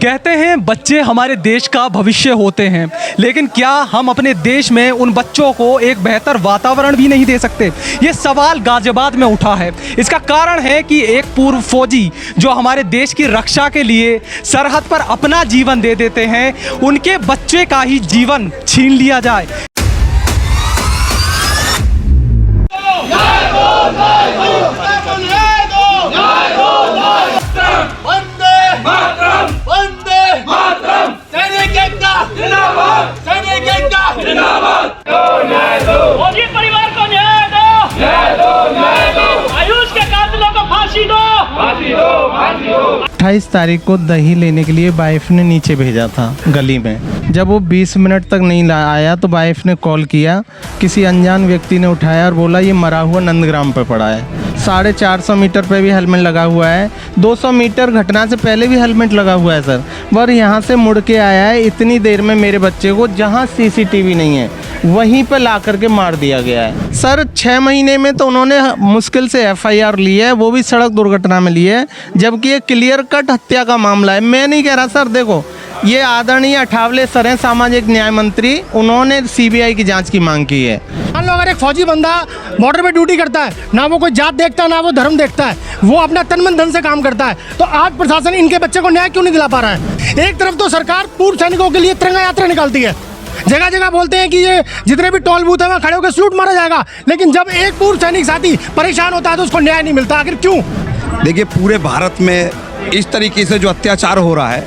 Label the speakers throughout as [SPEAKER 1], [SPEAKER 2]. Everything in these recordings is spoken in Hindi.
[SPEAKER 1] कहते हैं बच्चे हमारे देश का भविष्य होते हैं, लेकिन क्या हम अपने देश में उन बच्चों को एक बेहतर वातावरण भी नहीं दे सकते? ये सवाल गाजियाबाद में उठा है। इसका कारण है कि एक पूर्व फौजी जो हमारे देश की रक्षा के लिए सरहद पर अपना जीवन दे देते हैं, उनके बच्चे का ही जीवन छीन लिया जाए।
[SPEAKER 2] फौजी परिवार को न्याय दो, आयुष के कातिलों को फांसी दो।
[SPEAKER 3] 28 तारीख को दही लेने के लिए वाइफ ने नीचे भेजा था गली में। जब वो 20 मिनट तक नहीं आया तो वाइफ ने कॉल किया, किसी अनजान व्यक्ति ने उठाया और बोला ये मरा हुआ नंदग्राम पे पड़ा है। 450 मीटर पे भी हेलमेट लगा हुआ है, 200 मीटर घटना से पहले भी हेलमेट लगा हुआ है सर। पर यहाँ से मुड़ के आया है इतनी देर में मेरे बच्चे को, जहाँ सीसीटीवी नहीं है वहीं पे ला करके मार दिया गया है सर। 6 महीने में तो उन्होंने मुश्किल से FIR ली है, वो भी सड़क दुर्घटना में ली है, जबकि ये क्लियर कट हत्या का मामला है। मैं नहीं कह रहा सर, देखो ये आदरणीय अठावले सर हैं, सामाजिक न्याय मंत्री, उन्होंने CBI की जांच की मांग की है।
[SPEAKER 4] मान लो अगर एक फौजी बंदा बॉर्डर पे ड्यूटी करता है, ना वो कोई जात देखता है ना वो धर्म देखता है, वो अपना तन मन धन से काम करता है, तो आज प्रशासन इनके बच्चे को न्याय क्यों नहीं दिला पा रहा है? एक तरफ तो सरकार पूर्व सैनिकों के लिए तिरंगा यात्रा निकालती है, जगह जगह बोलते हैं कि ये जितने भी टोल बूथ है वहाँ खड़े होकर सलूट मारा जाएगा, लेकिन जब एक पूर्व सैनिक साथी परेशान होता है तो उसको न्याय नहीं मिलता। आखिर क्यों?
[SPEAKER 5] देखिए, पूरे भारत में इस तरीके से जो अत्याचार हो रहा है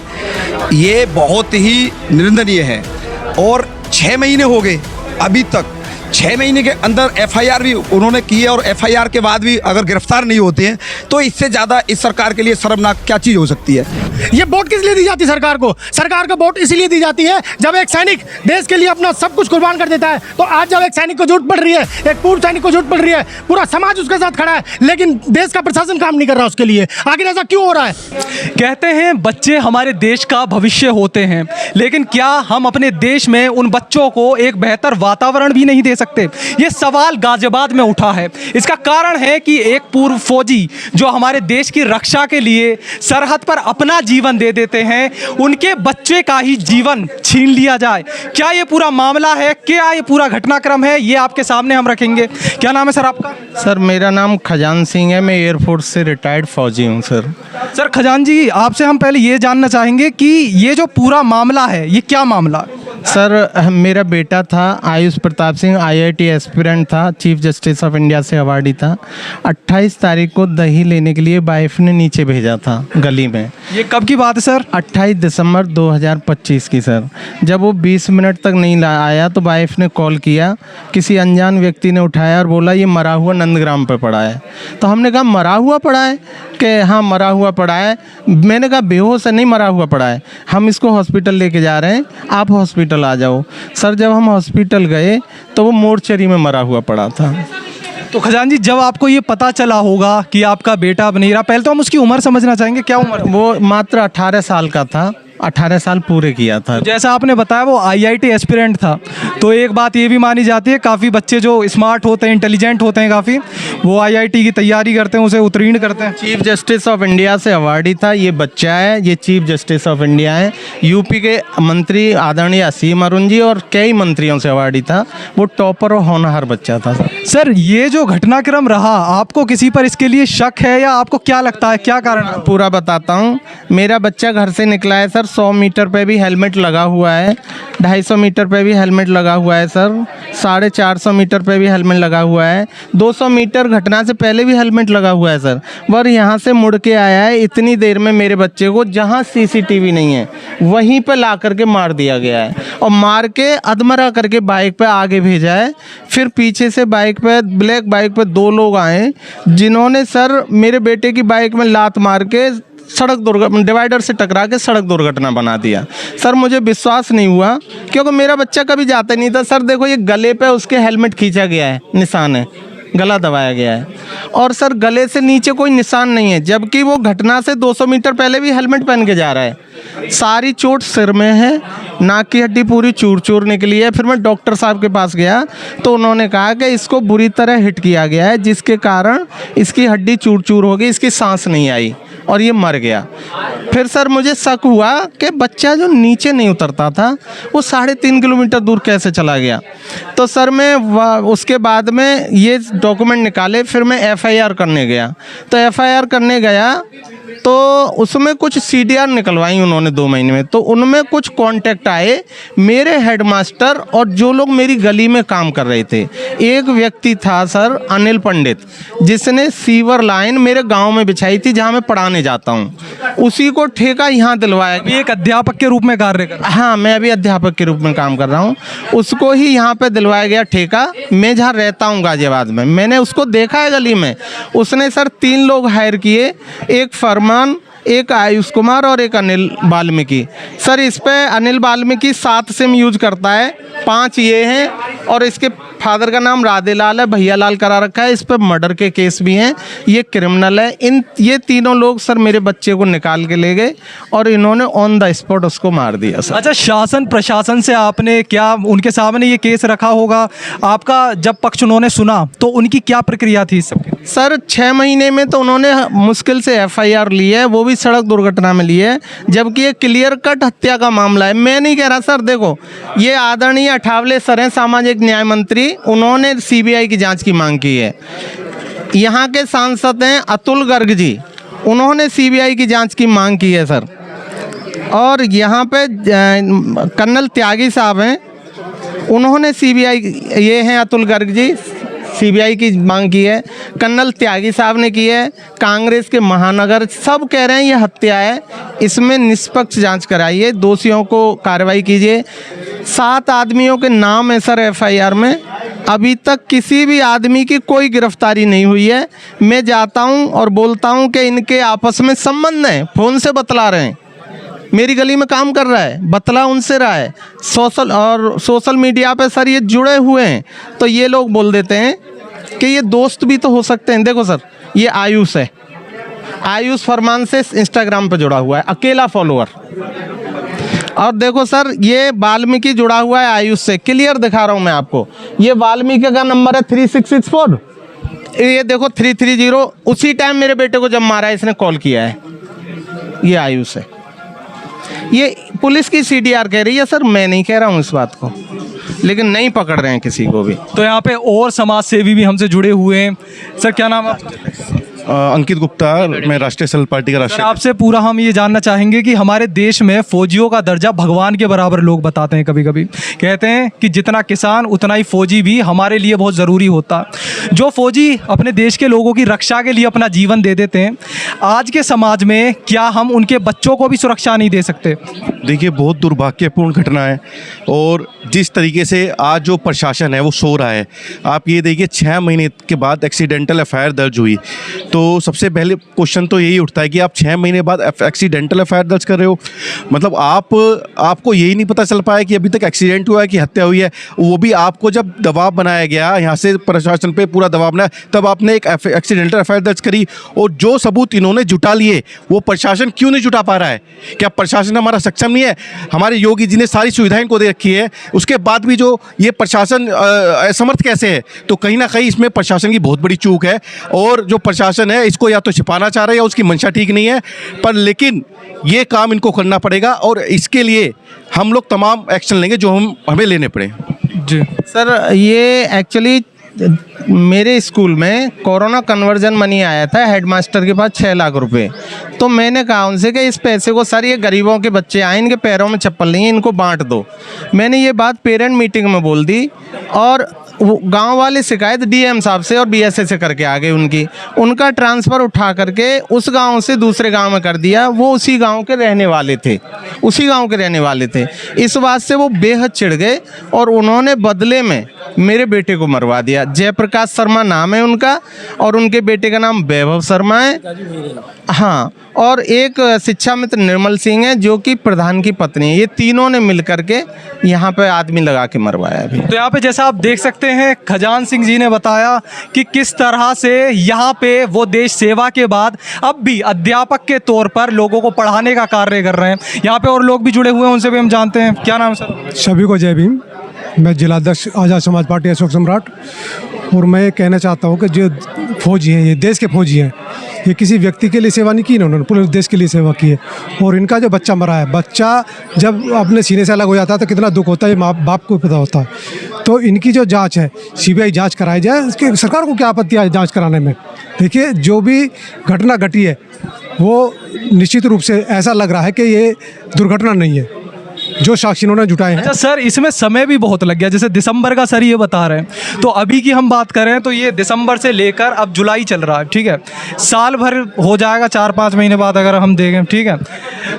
[SPEAKER 5] ये बहुत ही निंदनीय है। और 6 महीने हो गए, अभी तक 6 महीने के अंदर FIR भी उन्होंने की है, और FIR के बाद भी अगर गिरफ्तार नहीं होते हैं तो इससे ज़्यादा इस सरकार के लिए शर्मनाक क्या चीज़ हो सकती है?
[SPEAKER 4] ये वोट किस लिए दी जाती है सरकार को? सरकार को वोट इसलिए दी जाती है जब एक सैनिक देश के लिए अपना सब कुछ कुर्बान कर देता है। तो आज जब एक सैनिक को जरूरत पड़ रही है, एक पूर्व सैनिक को जरूरत पड़ रही है, पूरा समाज उसके साथ खड़ा है, लेकिन देश का प्रशासन काम नहीं कर रहा उसके लिए। आखिर ऐसा क्यों हो रहा है?
[SPEAKER 1] कहते हैं बच्चे हमारे देश का भविष्य होते हैं, लेकिन क्या हम अपने देश में उन बच्चों को एक बेहतर वातावरण भी नहीं दे सकते? ये सवाल गाजियाबाद में उठा है। इसका कारण है कि एक पूर्व फौजी जो हमारे देश की रक्षा के लिए सरहद पर अपना जीवन दे देते हैं, उनके बच्चे का ही जीवन छीन लिया जाए। क्या ये पूरा मामला है, क्या ये पूरा घटनाक्रम है, ये आपके सामने हम रखेंगे। क्या नाम है सर आपका?
[SPEAKER 3] सर मेरा नाम खजान सिंह है, मैं एयरफोर्स से रिटायर्ड फौजी हूँ सर।
[SPEAKER 1] सर खजान जी, आपसे हम पहले ये जानना चाहेंगे कि ये जो पूरा मामला है ये क्या मामला है?
[SPEAKER 3] सर मेरा बेटा था आयुष प्रताप सिंह, IIT एस्पिरेंट था, चीफ जस्टिस ऑफ इंडिया से अवार्डी था। 28 तारीख को दही लेने के लिए वाइफ ने नीचे भेजा था गली में।
[SPEAKER 1] ये कब की बात है सर?
[SPEAKER 3] 28 दिसंबर 2025 की सर। जब वो 20 मिनट तक नहीं आया तो वाइफ ने कॉल किया, किसी अनजान व्यक्ति ने उठाया और बोला ये मरा हुआ नंदग्राम पे पड़ा है। तो हमने कहा मरा हुआ पड़ा है? कि हाँ मरा हुआ पड़ा है। मैंने कहा बेहोश है, नहीं मरा हुआ पड़ा है, हम इसको हॉस्पिटल लेके जा रहे हैं, आप हॉस्पिटल आ जाओ। सर जब हम हॉस्पिटल गए तो वो मोर्चरी में मरा हुआ पड़ा था।
[SPEAKER 1] तो खजान जी, जब आपको ये पता चला होगा कि आपका बेटा अब नहीं रहा, पहले तो हम उसकी उम्र समझना चाहेंगे, क्या उम्र?
[SPEAKER 3] वो मात्र 18 साल का था, 18 साल पूरे किया था।
[SPEAKER 1] जैसा आपने बताया वो IIT एस्पिरेंट था, तो एक बात ये भी मानी जाती है काफ़ी बच्चे जो स्मार्ट होते हैं, इंटेलिजेंट होते हैं, काफ़ी वो IIT की तैयारी करते हैं, उसे उत्तीर्ण करते हैं।
[SPEAKER 3] चीफ जस्टिस ऑफ इंडिया से अवार्डी था ये बच्चा है, ये चीफ जस्टिस ऑफ इंडिया है। यूपी के मंत्री आदरणीय असीम अरुण जी और कई मंत्रियों से अवार्डी था। वो टॉपर और होनहार बच्चा था
[SPEAKER 1] सर। ये जो घटनाक्रम रहा, आपको किसी पर इसके लिए शक है या आपको क्या लगता है, क्या कारण है?
[SPEAKER 3] पूरा बताता हूँ। मेरा बच्चा घर से निकला है सर, 100 मीटर पे भी हेलमेट लगा हुआ है, 250 मीटर पे भी हेलमेट लगा हुआ है सर, 450 मीटर पे भी हेलमेट लगा हुआ है, 200 मीटर घटना से पहले भी हेलमेट लगा हुआ है सर। पर यहाँ से मुड़ के आया है इतनी देर में मेरे बच्चे को, जहाँ CCTV नहीं है वहीं पे ला करके मार दिया गया है, और मार के अधमरा करके बाइक पे आगे भेजा है। फिर पीछे से बाइक पे, ब्लैक बाइक पे 2 लोग आए, जिन्होंने सर मेरे बेटे की बाइक में लात मार के सड़क डिवाइडर से टकरा के सड़क दुर्घटना बना दिया। सर मुझे विश्वास नहीं हुआ, क्योंकि मेरा बच्चा कभी जाता नहीं था सर। देखो ये गले पे उसके हेलमेट खींचा गया है, निशान है, गला दबाया गया है, और सर गले से नीचे कोई निशान नहीं है, जबकि वो घटना से 200 मीटर पहले भी हेलमेट पहन के जा रहा है। सारी चोट सिर में है, नाक की हड्डी पूरी चूर चूर निकली है। फिर मैं डॉक्टर साहब के पास गया तो उन्होंने कहा कि इसको बुरी तरह हिट किया गया है, जिसके कारण इसकी हड्डी चूर चूर हो गई, इसकी सांस नहीं आई और ये मर गया। फिर सर मुझे शक हुआ कि बच्चा जो नीचे नहीं उतरता था वो 3.5 किलोमीटर दूर कैसे चला गया। तो सर मैं उसके बाद में ये डॉक्यूमेंट निकाले, फिर मैं एफआईआर करने गया। तो एफआईआर करने गया तो उसमें कुछ सीडीआर निकलवाई उन्होंने 2 महीने में। तो उनमें कुछ कांटेक्ट आए मेरे हेडमास्टर और जो लोग मेरी गली में काम कर रहे थे। एक व्यक्ति था सर अनिल पंडित, जिसने सीवर लाइन मेरे गांव में बिछाई थी जहां मैं पढ़ाने जाता हूं। उसी को ठेका यहाँ दिलवाया।
[SPEAKER 1] अभी एक अध्यापक के रूप में कार्य कर,
[SPEAKER 3] हाँ मैं अभी अध्यापक के रूप में काम कर रहा हूँ। उसको ही यहाँ पे दिलवाया गया ठेका। मैं जहाँ रहता हूँ गाजियाबाद में, मैंने उसको देखा है गली में। उसने सर 3 लोग हायर किए, एक फरमान, एक आयुष कुमार और एक अनिल वाल्मीकि। सर इस पे अनिल वाल्मीकि 7 सिम यूज करता है, 5 ये हैं और इसके फादर का नाम राधेलाल है, भैया लाल करा रखा है। इस पे मर्डर के केस भी हैं, ये क्रिमिनल है। ये तीनों लोग सर मेरे बच्चे को निकाल के ले गए और इन्होंने ऑन द स्पॉट उसको मार दिया सर।
[SPEAKER 1] अच्छा, शासन प्रशासन से आपने क्या उनके सामने ये केस रखा होगा? आपका जब पक्ष उन्होंने सुना तो उनकी क्या प्रक्रिया थी इस सबकी?
[SPEAKER 3] सर 6 महीने में तो उन्होंने मुश्किल से एफआईआर ली है, वो भी सड़क दुर्घटना में ली है, जबकि ये क्लियर कट हत्या का मामला है। मैं नहीं कह रहा सर, देखो ये आदरणीय अठावले सर हैं, सामाजिक न्याय मंत्री, उन्होंने सीबीआई की जांच की मांग की है। यहाँ के सांसद हैं अतुल गर्ग जी, उन्होंने सीबीआई की जांच की मांग की है सर। और यहाँ पे कर्नल त्यागी साहब हैं, उन्होंने सीबीआई, ये हैं अतुल गर्ग जी, सीबीआई की मांग की है। कर्नल त्यागी साहब ने की है, कांग्रेस के महानगर सब कह रहे हैं ये हत्या है, इसमें निष्पक्ष जांच कराइए, दोषियों को कार्रवाई कीजिए। 7 आदमियों के नाम है सर एफआईआर में, अभी तक किसी भी आदमी की कोई गिरफ्तारी नहीं हुई है। मैं जाता हूं और बोलता हूं कि इनके आपस में संबंध है, फ़ोन से बतला रहे हैं, मेरी गली में काम कर रहा है, बतला उनसे रहा है, सोशल मीडिया पे सर ये जुड़े हुए हैं। तो ये लोग बोल देते हैं कि ये दोस्त भी तो हो सकते हैं। देखो सर ये आयुष है, आयुष फरमान से इंस्टाग्राम पे जुड़ा हुआ है, अकेला फॉलोअर। और देखो सर ये वाल्मीकि जुड़ा हुआ है आयुष से, क्लियर दिखा रहा हूँ मैं आपको। ये वाल्मीकि का नंबर है 3664, ये देखो 330। उसी टाइम मेरे बेटे को जब मारा है इसने कॉल किया है, ये आयुष है। ये पुलिस की सीडीआर कह रही है सर, मैं नहीं कह रहा हूँ इस बात को, लेकिन नहीं पकड़ रहे हैं किसी को भी।
[SPEAKER 1] तो यहाँ पे और समाज सेवी भी हमसे जुड़े हुए हैं। सर क्या नाम है आपका?
[SPEAKER 6] अंकित गुप्ता, मैं राष्ट्रीय सेल पार्टी का
[SPEAKER 1] सर
[SPEAKER 6] राष्ट्रीय।
[SPEAKER 1] आपसे पूरा हम ये जानना चाहेंगे कि हमारे देश में फौजियों का दर्जा भगवान के बराबर लोग बताते हैं, कभी कभी कहते हैं कि जितना किसान उतना ही फौजी भी हमारे लिए बहुत ज़रूरी होता। जो फौजी अपने देश के लोगों की रक्षा के लिए अपना जीवन दे देते हैं, आज के समाज में क्या हम उनके बच्चों को भी सुरक्षा नहीं दे सकते?
[SPEAKER 6] देखिए बहुत दुर्भाग्यपूर्ण घटना है, और जिस तरीके से आज जो प्रशासन है वो सो रहा है। आप ये देखिए 6 महीने के बाद एक्सीडेंटल एफआईआर दर्ज हुई, तो सबसे पहले क्वेश्चन तो यही उठता है कि आप 6 महीने बाद एक्सीडेंटल एफआईआर दर्ज कर रहे हो, मतलब आपको यही नहीं पता चल पाया कि अभी तक एक्सीडेंट हुआ है कि हत्या हुई है। वो भी आपको जब दबाव बनाया गया, यहाँ से प्रशासन पे पूरा दबाव बनाया, तब आपने एक एक्सीडेंटल एफआईआर दर्ज करी। और जो सबूत इन्होंने जुटा लिए वो प्रशासन क्यों नहीं जुटा पा रहा है? क्या प्रशासन हमारा सक्षम नहीं है? हमारे योगी जी ने सारी सुविधाएं इनको दे रखी है, उसके बाद भी जो ये प्रशासन असमर्थ कैसे है? तो कहीं ना कहीं इसमें प्रशासन की बहुत बड़ी चूक है, और जो प्रशासन है इसको या तो छिपाना चाह रहा है या उसकी मंशा ठीक नहीं है। पर लेकिन ये काम इनको करना पड़ेगा, और इसके लिए हम लोग तमाम एक्शन लेंगे जो हमें लेने पड़े।
[SPEAKER 1] जी
[SPEAKER 3] सर ये एक्चुअली मेरे स्कूल में कोरोना कन्वर्जन मनी आया था हेडमास्टर के पास 6 लाख रुपए। तो मैंने कहा उनसे कि इस पैसे को सर ये गरीबों के बच्चे आए, इनके पैरों में चप्पल नहीं है, इनको बांट दो। मैंने ये बात पेरेंट मीटिंग में बोल दी, और गांव वाले शिकायत डीएम साहब से और बीएसए से करके आ गए। उनका ट्रांसफ़र उठा करके उस गांव से दूसरे गांव में कर दिया। वो उसी गांव के रहने वाले थे, इस बात से वो बेहद चिढ़ गए और उन्होंने बदले में मेरे बेटे को मरवा दिया। जयप्रकाश शर्मा नाम है उनका, और उनके बेटे का नाम वैभव शर्मा है। हाँ, और एक शिक्षा मित्र निर्मल सिंह है जो कि प्रधान की पत्नी है। ये तीनों ने मिल करके यहाँ पे आदमी लगा के मरवाया अभी।
[SPEAKER 1] तो यहाँ पे जैसा आप देख सकते हैं, खजान सिंह जी ने बताया कि किस तरह से यहाँ पे वो देश सेवा के बाद अब भी अध्यापक के तौर पर लोगों को पढ़ाने का कार्य कर रहे हैं। यहाँ पे और लोग भी जुड़े हुए हैं, उनसे भी हम जानते हैं। क्या नाम है सर?
[SPEAKER 7] सभी को जय भीम। मैं जिलाध्यक्ष आज़ाद समाज पार्टी अशोक सम्राट, और मैं कहना चाहता हूँ कि जो फौजी हैं, ये देश के फौजी हैं, ये किसी व्यक्ति के लिए सेवा नहीं की इन्होंने, पूरे देश के लिए सेवा की है। और इनका जो बच्चा मरा है, बच्चा जब अपने सीने से अलग हो जाता है तो कितना दुख होता है, माँ बाप को पता होता है। तो इनकी जो जांच है, सीबीआई जांच कराई जाए। इसके सरकार को क्या आपत्ति है जांच कराने में? देखिए, जो भी घटना घटी है वो निश्चित रूप से ऐसा लग रहा है कि ये दुर्घटना नहीं है, जो साक्षी इन्होंने जुटाए हैं।
[SPEAKER 1] अच्छा सर, इसमें समय भी बहुत लग गया, जैसे दिसंबर का सर ये बता रहे हैं, तो अभी की हम बात करें तो ये दिसंबर से लेकर अब जुलाई चल रहा है, ठीक है, साल भर हो जाएगा 4-5 महीने बाद अगर हम देखें, ठीक है।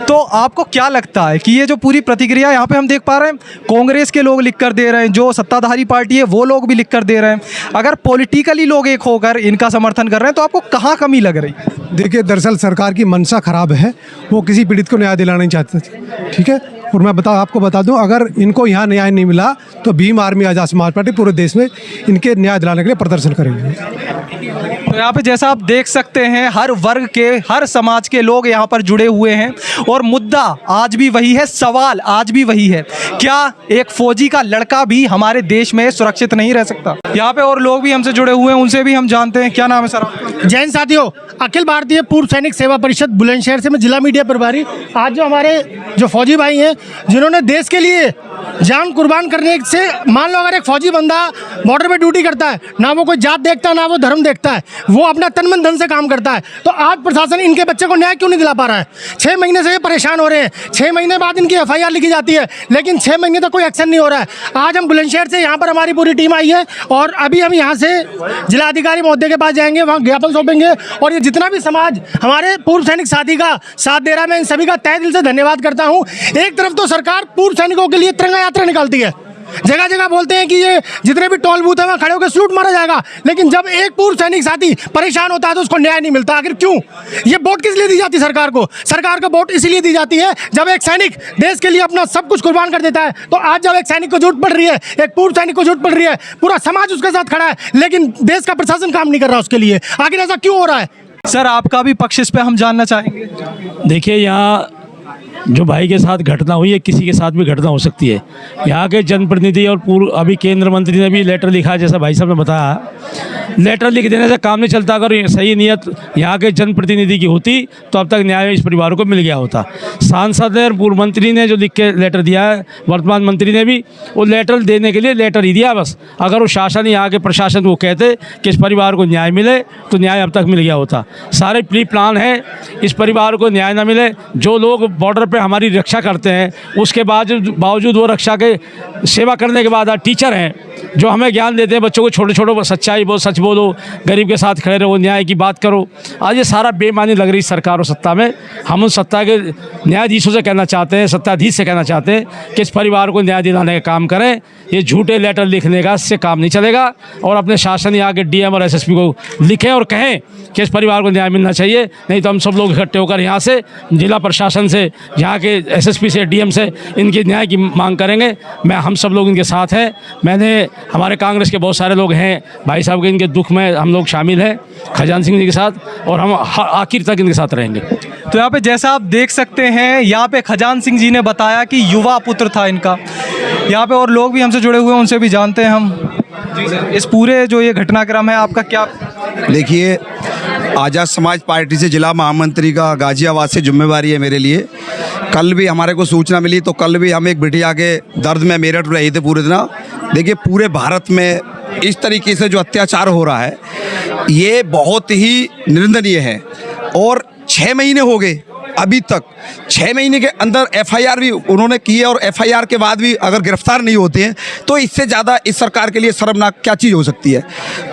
[SPEAKER 1] तो आपको क्या लगता है कि ये जो पूरी प्रतिक्रिया यहाँ पे हम देख पा रहे हैं, कांग्रेस के लोग लिख कर दे रहे हैं, जो सत्ताधारी पार्टी है वो लोग भी लिख कर दे रहे हैं, अगर पॉलिटिकली लोग एक होकर इनका समर्थन कर रहे हैं तो आपको कहाँ कमी लग रही है?
[SPEAKER 7] देखिए, दरअसल सरकार की मंशा खराब है, वो किसी पीड़ित को न्याय दिलाना नहीं चाहते, ठीक है। और मैं आपको बता दूं, अगर इनको यहाँ न्याय नहीं मिला तो भीम आर्मी आज़ाद समाज पार्टी पूरे देश में इनके न्याय दिलाने के लिए प्रदर्शन करेंगे।
[SPEAKER 1] तो यहाँ पे जैसा आप देख सकते हैं, हर वर्ग के, हर समाज के लोग यहाँ पर जुड़े हुए हैं और मुद्दा आज भी वही है, सवाल आज भी वही है, क्या एक फौजी का लड़का भी हमारे देश में सुरक्षित नहीं रह सकता? यहाँ पे और लोग भी हमसे जुड़े हुए हैं, उनसे भी हम जानते हैं। क्या नाम है सर आपका?
[SPEAKER 4] जैन साथियों, अखिल भारतीय पूर्व सैनिक सेवा परिषद बुलंदशहर से मैं जिला मीडिया प्रभारी। आज जो हमारे जो फौजी भाई हैं जिन्होंने देश के लिए जान कुर्बान करने से, मान लो अगर एक फौजी बंदा बॉर्डर पे ड्यूटी करता है, ना वो कोई जात देखता है ना वो धर्म देखता है, वो अपना तन मन धन से काम करता है, तो आज प्रशासन इनके बच्चे को न्याय क्यों नहीं दिला पा रहा है? 6 महीने से ये परेशान हो रहे हैं, 6 महीने बाद इनकी FIR लिखी जाती है, लेकिन 6 महीने तक कोई एक्शन नहीं हो रहा है। आज हम बुलंदशहर से यहाँ पर हमारी पूरी टीम आई है और अभी हम यहाँ से जिलाधिकारी महोदय के पास जाएंगे, वहाँ ज्ञापन सौंपेंगे और ये जितना भी समाज हमारे पूर्व सैनिक साथी का साथ दे रहा है, मैं इन सभी का तहे दिल से धन्यवाद करता हूँ। एक तरफ तो सरकार पूर्व सैनिकों के लिए तिरंगा यात्रा निकालती है, जगह जगह बोलते हैं कि ये जितने भी टोल बूथ है वहाँ खड़े होकर सलूट मारा जाएगा, लेकिन जब एक पूर्व सैनिक साथी परेशान होता है तो उसको न्याय नहीं मिलता। आखिर क्यों? ये वोट किस लिए दी जाती है सरकार को? सरकार को वोट इसलिए दी जाती है जब एक सैनिक देश के लिए अपना सब कुछ कुर्बान कर देता है। तो आज जब एक सैनिक को जरूरत पड़ रही है, एक पूर्व सैनिक को जरूरत पड़ रही है, पूरा समाज उसके साथ खड़ा है, लेकिन देश का प्रशासन काम नहीं कर रहा उसके लिए। आखिर ऐसा क्यों हो रहा है?
[SPEAKER 1] सर, आपका भी पक्ष इस पे हम जानना चाहेंगे।
[SPEAKER 8] देखिए, यहाँ जो भाई के साथ घटना हुई है, किसी के साथ भी घटना हो सकती है। यहाँ के जनप्रतिनिधि और पूर्व अभी केंद्र मंत्री ने भी लेटर लिखा है, जैसा भाई साहब ने बताया, लेटर लिख देने से काम नहीं चलता। अगर सही नियत यहाँ के जनप्रतिनिधि की होती तो अब तक न्याय इस परिवार को मिल गया होता। सांसद और पूर्व मंत्री ने जो लिख के लेटर दिया है, वर्तमान मंत्री ने भी वो लेटर देने के लिए लेटर ही दिया बस। अगर वो शासन, यहाँ के प्रशासन को कहते कि इस परिवार को न्याय मिले तो न्याय अब तक मिल गया होता। सारे प्री प्लान है इस परिवार को न्याय ना मिले। जो लोग बॉर्डर पे हमारी रक्षा करते हैं, उसके बावजूद वो रक्षा के सेवा करने के बाद टीचर हैं जो हमें ज्ञान देते हैं बच्चों को, छोटे छोटे सच्चाई बोलो, सच बोलो, गरीब के साथ खड़े रहो, न्याय की बात करो। आज ये सारा बेमानी लग रही सरकार और सत्ता में। हम उन सत्ता के न्यायाधीशों से कहना चाहते हैं, सत्ताधीश से कहना चाहते हैं कि इस परिवार को न्याय दिलाने का काम करें। ये झूठे लेटर लिखने का इससे काम नहीं चलेगा और अपने शासन यहाँ के DM और SSP को लिखें और कहें कि इस परिवार को न्याय मिलना चाहिए। नहीं तो हम सब लोग इकट्ठे होकर यहाँ से जिला प्रशासन से, यहाँ के SSP से, DM से इनकी न्याय की मांग करेंगे। हम सब लोग इनके साथ हैं। हमारे कांग्रेस के बहुत सारे लोग हैं भाई साहब के, इनके दुख में हम लोग शामिल हैं खजान सिंह जी के साथ, और हम आखिर तक इनके साथ रहेंगे।
[SPEAKER 1] तो यहाँ पे जैसा आप देख सकते हैं, यहाँ पे खजान सिंह जी ने बताया कि युवा पुत्र था इनका। यहाँ पे और लोग भी हमसे जुड़े हुए हैं, उनसे भी जानते हैं हम। जी सर, इस पूरे जो ये घटनाक्रम है आपका क्या?
[SPEAKER 5] देखिए, आज़ाद समाज पार्टी से जिला महामंत्री का गाजियाबाद से जिम्मेवारी है मेरे लिए। कल भी हमारे को सूचना मिली तो कल भी हम एक बिटिया के दर्द में मेरठ रहे थे पूरे दिन। देखिए, पूरे भारत में इस तरीके से जो अत्याचार हो रहा है ये बहुत ही निंदनीय है। और 6 महीने हो गए अभी तक, 6 महीने के अंदर FIR भी उन्होंने की है और FIR के बाद भी अगर गिरफ्तार नहीं होते हैं तो इससे ज़्यादा इस सरकार के लिए शर्मनाक क्या चीज़ हो सकती है,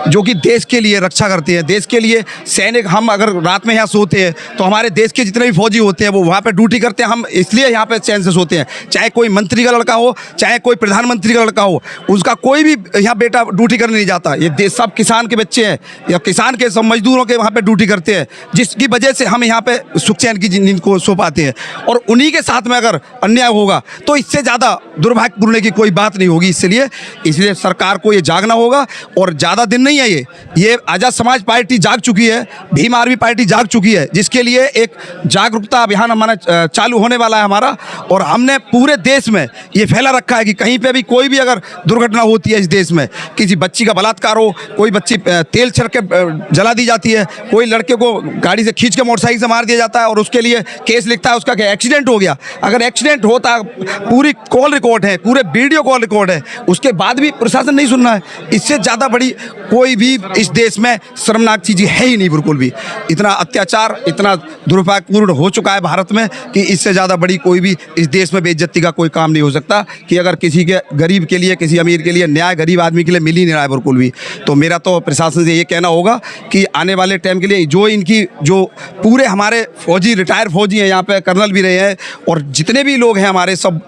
[SPEAKER 5] जो कि देश के लिए रक्षा करती है, देश के लिए सैनिक। हम अगर रात में यहाँ सोते हैं तो हमारे देश के जितने भी फौजी होते हैं वो वहाँ पर ड्यूटी करते हैं, हम इसलिए यहाँ पर चैन से सोते हैं। चाहे कोई मंत्री का लड़का हो, चाहे कोई प्रधानमंत्री का लड़का हो, उसका कोई भी यहाँ बेटा ड्यूटी करने नहीं जाता। ये देश सब किसान के बच्चे हैं या किसान के सब मजदूरों के वहाँ पर ड्यूटी करते हैं, जिसकी वजह से हम यहाँ पर सुख चैन की नींद इनको सौंप आते हैं, और उन्हीं के साथ में अगर अन्याय होगा तो इससे ज़्यादा दुर्भाग्यपूर्ण की कोई बात नहीं होगी। इसलिए सरकार को ये जागना होगा, और ज़्यादा दिन नहीं है ये आज़ाद समाज पार्टी जाग चुकी है, भीम आर्मी पार्टी जाग चुकी है, जिसके लिए एक जागरूकता अभियान हमारा चालू होने वाला है हमारा। और हमने पूरे देश में ये फैला रखा है कि कहीं पे भी कोई भी अगर दुर्घटना होती है इस देश में, किसी बच्ची का बलात्कार हो, कोई बच्ची तेल छिड़क के जला दी जाती है, कोई लड़के को गाड़ी से खींच के मोटरसाइकिल से मार दिया जाता है और उसके लिए केस लिखता है उसका कि एक्सीडेंट हो गया। अगर एक्सीडेंट होता, पूरी कॉल रिकॉर्ड है, पूरे वीडियो कॉल रिकॉर्ड है, उसके बाद भी प्रशासन नहीं सुन रहा है। इससे ज़्यादा बड़ी कोई भी इस देश में शर्मनाक चीज़ है ही नहीं, बिल्कुल भी। इतना अत्याचार, इतना दुर्भाग्यपूर्ण हो चुका है भारत में कि इससे ज़्यादा बड़ी कोई भी इस देश में बेइज्जती का कोई काम नहीं हो सकता कि अगर किसी के गरीब के लिए, किसी अमीर के लिए न्याय गरीब आदमी के लिए मिल ही नहीं रहा है बिल्कुल भी। तो मेरा तो प्रशासन से ये कहना होगा कि आने वाले टाइम के लिए जो पूरे हमारे फौजी, रिटायर फौजी हैं, यहाँ पे कर्नल भी रहे हैं, और जितने भी लोग हैं हमारे, सब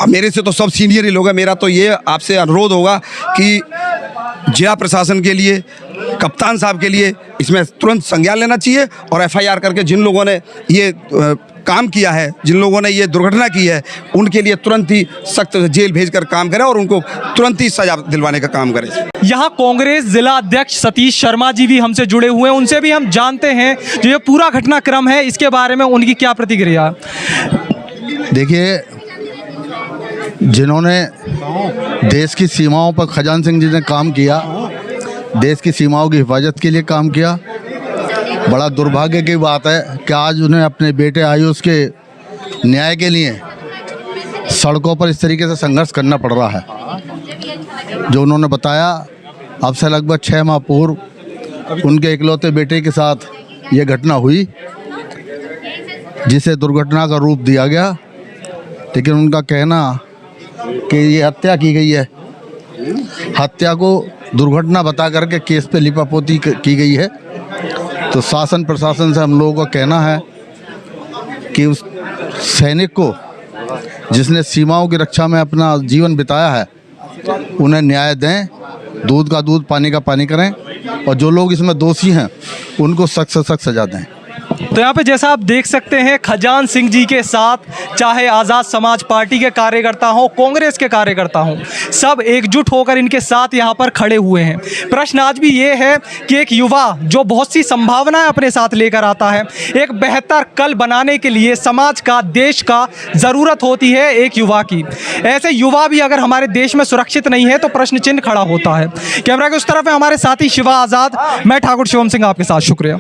[SPEAKER 5] मेरे से तो सब सीनियर ही लोग हैं। मेरा तो ये आपसे अनुरोध होगा कि जिला प्रशासन के लिए, कप्तान साहब के लिए इसमें तुरंत संज्ञान लेना चाहिए, और FIR करके जिन लोगों ने ये काम किया है, जिन लोगों ने ये दुर्घटना की है, उनके लिए तुरंत ही सख्त जेल भेजकर काम करें और उनको तुरंत ही सजा दिलवाने का काम करें।
[SPEAKER 1] यहाँ कांग्रेस जिला अध्यक्ष सतीश शर्मा जी भी हमसे जुड़े हुए हैं, उनसे भी हम जानते हैं जो ये पूरा घटनाक्रम है इसके बारे में उनकी क्या प्रतिक्रिया।
[SPEAKER 9] देखिए, जिन्होंने देश की सीमाओं पर खजान सिंह जी ने काम किया, देश की सीमाओं की हिफाजत के लिए काम किया, बड़ा दुर्भाग्य की बात है कि आज उन्हें अपने बेटे आयुष के न्याय के लिए सड़कों पर इस तरीके से संघर्ष करना पड़ रहा है। जो उन्होंने बताया, अब से लगभग 6 माह पूर्व उनके इकलौते बेटे के साथ ये घटना हुई, जिसे दुर्घटना का रूप दिया गया, लेकिन उनका कहना कि ये हत्या की गई है, हत्या को दुर्घटना बता करके केस पे लिपापोती की गई है। तो शासन प्रशासन से हम लोगों का कहना है कि उस सैनिक को, जिसने सीमाओं की रक्षा में अपना जीवन बिताया है, उन्हें न्याय दें, दूध का दूध, पानी का पानी करें, और जो लोग इसमें दोषी हैं उनको सख्त से सख्त सजा दें।
[SPEAKER 1] तो यहाँ पे जैसा आप देख सकते हैं, खजान सिंह जी के साथ चाहे आज़ाद समाज पार्टी के कार्यकर्ता हों, कांग्रेस के कार्यकर्ता हों, सब एकजुट होकर इनके साथ यहाँ पर खड़े हुए हैं। प्रश्न आज भी ये है कि एक युवा जो बहुत सी संभावनाएं अपने साथ लेकर आता है, एक बेहतर कल बनाने के लिए समाज का, देश का ज़रूरत होती है एक युवा की। ऐसे युवा भी अगर हमारे देश में सुरक्षित नहीं है तो प्रश्न चिन्ह खड़ा होता है। कैमरा के उस तरफ है हमारे साथी शिवा आज़ाद, मैं ठाकुर शिवम सिंह आपके साथ। शुक्रिया।